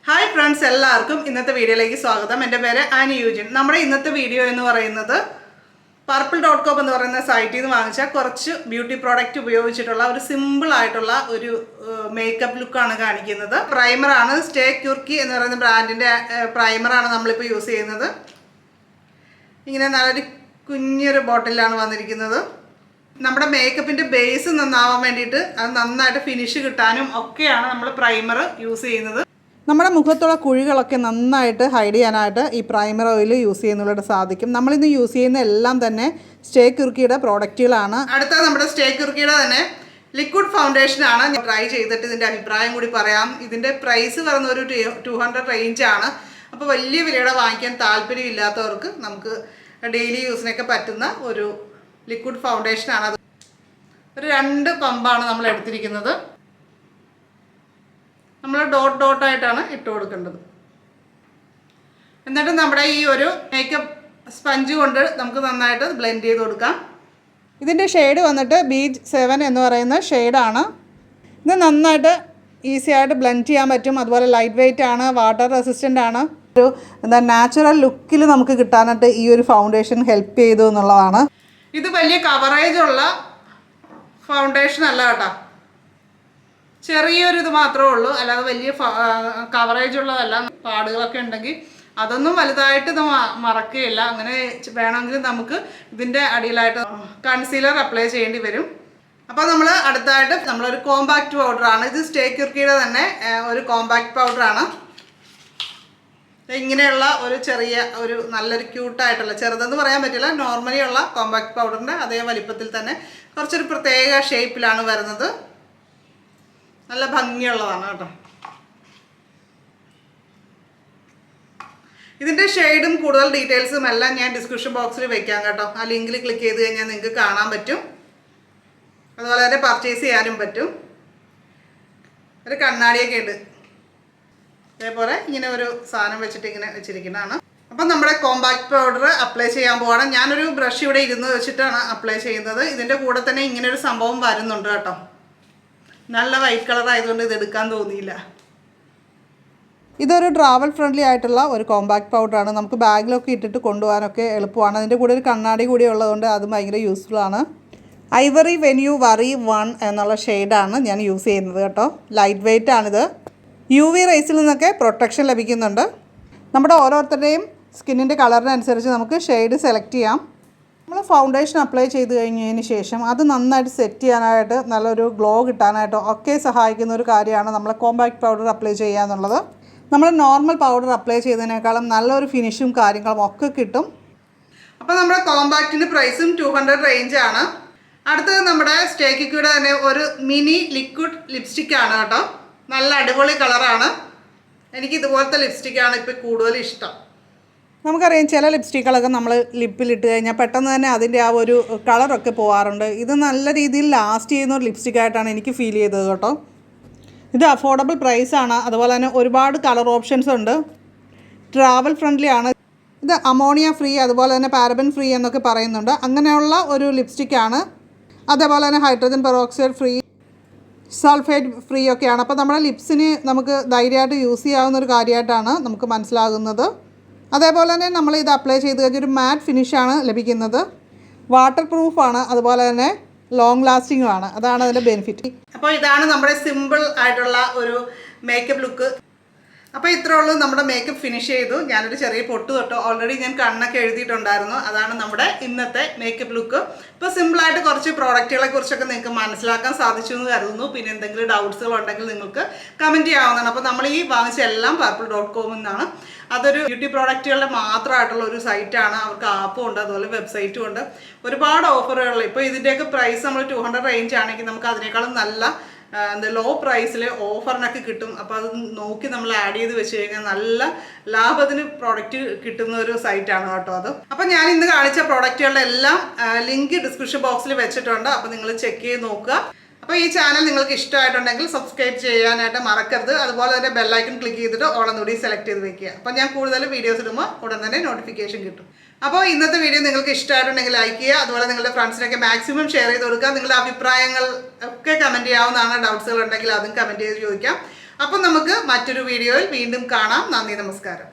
Hi friends, എല്ലാവർക്കും ഇന്നത്തെ വീഡിയോയിലേക്ക് സ്വാഗതം. എൻ്റെ പേര് ആനി യൂജിൻ. നമ്മുടെ ഇന്നത്തെ വീഡിയോ എന്ന് പറയുന്നത് purple.com എന്ന് പറയുന്ന സൈറ്റിൽ നിന്ന് വാങ്ങിച്ച കുറച്ച് ബ്യൂട്ടി പ്രോഡക്റ്റ് ഉപയോഗിച്ചിട്ടുള്ള ഒരു സിമ്പിൾ ആയിട്ടുള്ള ഒരു മേക്കപ്പ് ലുക്കാണ് കാണിക്കുന്നത്. പ്രൈമറാണ്. സ്റ്റേ ക്യൂർക്കി എന്ന് പറയുന്ന ബ്രാൻഡിൻ്റെ പ്രൈമറാണ് നമ്മളിപ്പോൾ യൂസ് ചെയ്യുന്നത്. ഇങ്ങനെ നല്ലൊരു കുഞ്ഞൊരു ബോട്ടിലാണ് വന്നിരിക്കുന്നത്. നമ്മുടെ മേക്കപ്പിൻ്റെ ബേസ് നന്നാവാൻ വേണ്ടിയിട്ട് അത് നന്നായിട്ട് ഫിനിഷ് കിട്ടാനും ഒക്കെയാണ് നമ്മൾ പ്രൈമർ യൂസ് ചെയ്യുന്നത്. നമ്മുടെ മുഖത്തുള്ള കുഴികളൊക്കെ നന്നായിട്ട് ഹൈഡ് ചെയ്യാനായിട്ട് ഈ പ്രൈമർ ഓയിൽ യൂസ് ചെയ്യുന്നതിലൂടെ സാധിക്കും. നമ്മളിന്ന് യൂസ് ചെയ്യുന്ന എല്ലാം തന്നെ സ്റ്റേ ക്യൂർക്കിയുടെ പ്രോഡക്റ്റുകളാണ്. അടുത്ത നമ്മുടെ സ്റ്റേ ക്യൂർക്കിയുടെ തന്നെ ലിക്വിഡ് ഫൗണ്ടേഷനാണ്. ഞാൻ ട്രൈ ചെയ്തിട്ട് ഇതിൻ്റെ അഭിപ്രായം കൂടി പറയാം. ഇതിൻ്റെ പ്രൈസ് പറയുന്ന ഒരു 200 റേഞ്ചാണ്. അപ്പോൾ വലിയ വിലയുടെ വാങ്ങിക്കാൻ താല്പര്യം ഇല്ലാത്തവർക്ക് നമുക്ക് ഡെയിലി യൂസിനൊക്കെ പറ്റുന്ന ഒരു ലിക്വിഡ് ഫൗണ്ടേഷനാണ്. അത് ഒരു 2 പമ്പാണ് നമ്മൾ എടുത്തിരിക്കുന്നത്. നമ്മൾ ഡോട്ടായിട്ടാണ് ഇട്ട് കൊടുക്കേണ്ടത്. എന്നിട്ട് നമ്മുടെ ഈ ഒരു മേക്കപ്പ് സ്പഞ്ച് കൊണ്ട് നമുക്ക് നന്നായിട്ട് ബ്ലെൻഡ് ചെയ്ത് കൊടുക്കാം. ഇതിൻ്റെ ഷെയ്ഡ് വന്നിട്ട് ബീച്ച് 7 എന്ന് പറയുന്ന ഷെയ്ഡാണ്. ഇത് നന്നായിട്ട് ഈസി ആയിട്ട് ബ്ലെൻഡ് ചെയ്യാൻ പറ്റും. അതുപോലെ ലൈറ്റ് വെയ്റ്റ് ആണ്, വാട്ടർ റെസിസ്റ്റൻ്റ് ആണ്. ഒരു നാച്ചുറൽ ലുക്കിൽ നമുക്ക് കിട്ടാനായിട്ട് ഈ ഒരു ഫൗണ്ടേഷൻ ഹെൽപ്പ് ചെയ്തു എന്നുള്ളതാണ്. ഇത് വലിയ കവറേജ് ഉള്ള ഫൗണ്ടേഷൻ അല്ല കേട്ടോ. ചെറിയൊരു ഇത് മാത്രമേ ഉള്ളൂ, അല്ലാതെ വലിയ കവറേജ് ഉള്ളതല്ല. പാടുകളൊക്കെ ഉണ്ടെങ്കിൽ അതൊന്നും വലുതായിട്ട് ഇത് മറക്കുകയില്ല. അങ്ങനെ വേണമെങ്കിൽ നമുക്ക് ഇതിൻ്റെ അടിയിലായിട്ട് കൺസീലർ അപ്ലൈ ചെയ്യേണ്ടി വരും. അപ്പോൾ നമ്മൾ അടുത്തായിട്ട് നമ്മളൊരു കോമ്പാക്റ്റ് പൗഡറാണ്. ഇത് സ്റ്റേ ക്യൂർക്കിയുടെ തന്നെ ഒരു കോമ്പാക്റ്റ് പൗഡറാണ്. ഇങ്ങനെയുള്ള ഒരു ചെറിയ ഒരു നല്ലൊരു ക്യൂട്ടായിട്ടുള്ള, ചെറുതെന്ന് പറയാൻ പറ്റില്ല, നോർമലി ഉള്ള കോമ്പാക്റ്റ് പൗഡറിൻ്റെ അതേ വലിപ്പത്തിൽ തന്നെ കുറച്ചൊരു പ്രത്യേക ഷേപ്പിലാണ് വരുന്നത്. നല്ല ഭംഗിയുള്ളതാണ് കേട്ടോ. ഇതിൻ്റെ ഷെയ്ഡും കൂടുതൽ ഡീറ്റെയിൽസും എല്ലാം ഞാൻ ഡിസ്ക്രിപ്ഷൻ ബോക്സിൽ വെക്കാം കേട്ടോ. ആ ലിങ്കിൽ ക്ലിക്ക് ചെയ്ത് കഴിഞ്ഞാൽ നിങ്ങൾക്ക് കാണാൻ പറ്റും. അതുപോലെ തന്നെ പർച്ചേസ് ചെയ്യാനും പറ്റും. ഒരു കണ്ണാടിയൊക്കെ ഉണ്ട്. അതേപോലെ ഇങ്ങനെ ഒരു സാധനം വെച്ചിട്ട് ഇങ്ങനെ വെച്ചിരിക്കുന്നതാണ്. അപ്പം നമ്മുടെ കോമ്പാക്റ്റ് പൗഡർ അപ്ലൈ ചെയ്യാൻ പോകണം. ഞാനൊരു ബ്രഷ് ഇവിടെ ഇരുന്ന് വെച്ചിട്ടാണ് അപ്ലൈ ചെയ്യുന്നത്. ഇതിൻ്റെ കൂടെ തന്നെ ഇങ്ങനെ ഒരു സംഭവം വരുന്നുണ്ട് കേട്ടോ. നല്ല വൈറ്റ് കളർ ആയതുകൊണ്ട് ഇത് എടുക്കാൻ തോന്നിയില്ല. ഇതൊരു ട്രാവൽ ഫ്രണ്ട്ലി ആയിട്ടുള്ള ഒരു കോമ്പാക്റ്റ് പൗഡറാണ്. നമുക്ക് ബാഗിലൊക്കെ ഇട്ടിട്ട് കൊണ്ടുപോകാനൊക്കെ എളുപ്പമാണ്. അതിൻ്റെ കൂടെ ഒരു കണ്ണാടി കൂടി ഉള്ളതുകൊണ്ട് അത് ഭയങ്കര യൂസ്ഫുൾ ആണ്. ഐവറി വെൻ യു വറി 1 എന്നുള്ള ഷെയ്ഡാണ് ഞാൻ യൂസ് ചെയ്യുന്നത് കേട്ടോ. ലൈറ്റ് വെയ്റ്റ് ആണിത്. UV റേസിൽ നിന്നൊക്കെ പ്രൊട്ടക്ഷൻ ലഭിക്കുന്നുണ്ട്. നമ്മുടെ ഓരോരുത്തരുടെയും സ്കിന്നിൻ്റെ കളറിനനുസരിച്ച് നമുക്ക് ഷെയ്ഡ് സെലക്ട് ചെയ്യാം. നമ്മൾ ഫൗണ്ടേഷൻ അപ്ലൈ ചെയ്ത് കഴിഞ്ഞതിന് ശേഷം അത് നന്നായിട്ട് സെറ്റ് ചെയ്യാനായിട്ട്, നല്ലൊരു ഗ്ലോ കിട്ടാനായിട്ടോ ഒക്കെ സഹായിക്കുന്ന ഒരു കാര്യമാണ് നമ്മൾ കോമ്പാക്റ്റ് പൗഡർ അപ്ലൈ ചെയ്യുക എന്നുള്ളത്. നമ്മൾ നോർമൽ പൗഡർ അപ്ലൈ ചെയ്തതിനേക്കാളും നല്ലൊരു ഫിനിഷും കാര്യങ്ങളും ഒക്കെ കിട്ടും. അപ്പോൾ നമ്മുടെ കോമ്പാക്റ്റിൻ്റെ പ്രൈസും 200 റേഞ്ചാണ്. അടുത്തത് നമ്മുടെ സ്റ്റേ ക്യൂർക്കിയുടെ തന്നെ ഒരു മിനി ലിക്വിഡ് ലിപ്സ്റ്റിക്കാണ് കേട്ടോ. നല്ല അടിപൊളി കളറാണ്. എനിക്ക് ഇതുപോലത്തെ ലിപ്സ്റ്റിക്കാണ് ഇപ്പോൾ കൂടുതൽ ഇഷ്ടം. നമുക്കറിയാം, ചില ലിപ്സ്റ്റിക്കുകളൊക്കെ നമ്മൾ ലിപ്പിലിട്ട് കഴിഞ്ഞാൽ പെട്ടെന്ന് തന്നെ അതിൻ്റെ ആ ഒരു കളറൊക്കെ പോകാറുണ്ട്. ഇത് നല്ല രീതിയിൽ ലാസ്റ്റ് ചെയ്യുന്ന ഒരു ലിപ്സ്റ്റിക്കായിട്ടാണ് എനിക്ക് ഫീൽ ചെയ്തത് കേട്ടോ. ഇത് അഫോർഡബിൾ പ്രൈസാണ്. അതുപോലെ തന്നെ ഒരുപാട് കളർ ഓപ്ഷൻസ് ഉണ്ട്. ട്രാവൽ ഫ്രണ്ട്ലി ആണ്. ഇത് അമോണിയ ഫ്രീ, അതുപോലെ തന്നെ പാരബൻ ഫ്രീ എന്നൊക്കെ പറയുന്നുണ്ട്. അങ്ങനെയുള്ള ഒരു ലിപ്സ്റ്റിക്കാണ്. അതേപോലെ തന്നെ hydrogen peroxide free, sulphate free ഒക്കെയാണ്. അപ്പോൾ നമ്മുടെ ലിപ്സിന് നമുക്ക് ധൈര്യമായിട്ട് യൂസ് ചെയ്യാവുന്ന ഒരു കാര്യമായിട്ടാണ് നമുക്ക് മനസ്സിലാകുന്നത്. അതേപോലെ തന്നെ നമ്മൾ ഇത് അപ്ലൈ ചെയ്ത് കഴിഞ്ഞൊരു മാറ്റ് ഫിനിഷാണ് ലഭിക്കുന്നത്. വാട്ടർ പ്രൂഫാണ്, അതുപോലെ തന്നെ ലോങ് ലാസ്റ്റിങ്ങുമാണ്. അതാണ് അതിൻ്റെ ബെനിഫിറ്റ്. അപ്പോൾ ഇതാണ് നമ്മുടെ സിമ്പിൾ ആയിട്ടുള്ള ഒരു മേക്കപ്പ് ലുക്ക്. അപ്പോൾ ഇത്രേ ഉള്ളൂ. നമ്മുടെ മേക്കപ്പ് ഫിനിഷ് ചെയ്തു. ഞാനൊരു ചെറിയ പൊട്ട് തൊട്ടു. ഓൾറെഡി ഞാൻ കണ്ണൊക്കെ എഴുതിയിട്ടുണ്ടായിരുന്നു. അതാണ് നമ്മുടെ ഇന്നത്തെ മേക്കപ്പ് ലുക്ക്. ഇപ്പോൾ സിമ്പിളായിട്ട് കുറച്ച് പ്രോഡക്റ്റുകളെ കുറിച്ചൊക്കെ നിങ്ങൾക്ക് മനസ്സിലാക്കാൻ സാധിച്ചു എന്ന് കരുതുന്നു. പിന്നെ എന്തെങ്കിലും ഡൗട്ട്സുകൾ ഉണ്ടെങ്കിൽ നിങ്ങൾക്ക് കമൻറ്റ് ചെയ്യാവുന്നതാണ്. അപ്പോൾ നമ്മൾ ഈ വാങ്ങിച്ച എല്ലാം purple.com എന്നാണ്. അതൊരു ബ്യൂട്ടി പ്രോഡക്റ്റുകളുടെ മാത്രമായിട്ടുള്ള ഒരു സൈറ്റാണ്. അവർക്ക് ആപ്പും ഉണ്ട്, അതുപോലെ വെബ്സൈറ്റും ഉണ്ട്. ഒരുപാട് ഓഫറുകൾ. ഇപ്പോൾ ഇതിൻ്റെയൊക്കെ പ്രൈസ് നമ്മൾ 200 റേഞ്ച് ആണെങ്കിൽ നമുക്ക് അതിനേക്കാളും നല്ല ലോ പ്രൈസിൽ ഓഫറിനൊക്കെ കിട്ടും. അപ്പോൾ അത് നോക്കി നമ്മൾ ആഡ് ചെയ്ത് വെച്ച് കഴിഞ്ഞാൽ നല്ല ലാഭത്തിന് പ്രോഡക്റ്റ് കിട്ടുന്ന ഒരു സൈറ്റാണ് കേട്ടോ അത്. അപ്പോൾ ഞാൻ ഇന്ന് കാണിച്ച പ്രോഡക്റ്റുകളുടെ എല്ലാം ലിങ്ക് ഡിസ്ക്രിപ്ഷൻ ബോക്സിൽ വെച്ചിട്ടുണ്ട്. അപ്പോൾ നിങ്ങൾ ചെക്ക് ചെയ്ത് നോക്കുക. അപ്പോൾ ഈ ചാനൽ നിങ്ങൾക്ക് ഇഷ്ടമായിട്ടുണ്ടെങ്കിൽ സബ്സ്ക്രൈബ് ചെയ്യാനായിട്ട് മറക്കരുത്. അതുപോലെ തന്നെ ബെല്ലൈക്കൺ ക്ലിക്ക് ചെയ്തിട്ട് ഓളൊന്നുകൂടി സെലക്ട് ചെയ്ത് വെക്കുക. അപ്പോൾ ഞാൻ കൂടുതൽ വീഡിയോസ് ഇടുമ്പോൾ ഉടൻ തന്നെ നോട്ടിഫിക്കേഷൻ കിട്ടും. അപ്പോൾ ഇന്നത്തെ വീഡിയോ നിങ്ങൾക്ക് ഇഷ്ടമായിട്ടുണ്ടെങ്കിൽ ലൈക്ക് ചെയ്യുക. അതുപോലെ നിങ്ങളുടെ ഫ്രണ്ട്സിനൊക്കെ മാക്സിമം ഷെയർ ചെയ്ത് കൊടുക്കുക. നിങ്ങളുടെ അഭിപ്രായങ്ങൾ ഒക്കെ കമൻറ്റ് ചെയ്യാവുന്നതാണ്. ഡൗട്ട്സുകൾ ഉണ്ടെങ്കിൽ അതും കമൻറ്റ് ചെയ്ത് ചോദിക്കാം. അപ്പം നമുക്ക് മറ്റൊരു വീഡിയോയിൽ വീണ്ടും കാണാം. നന്ദി, നമസ്കാരം.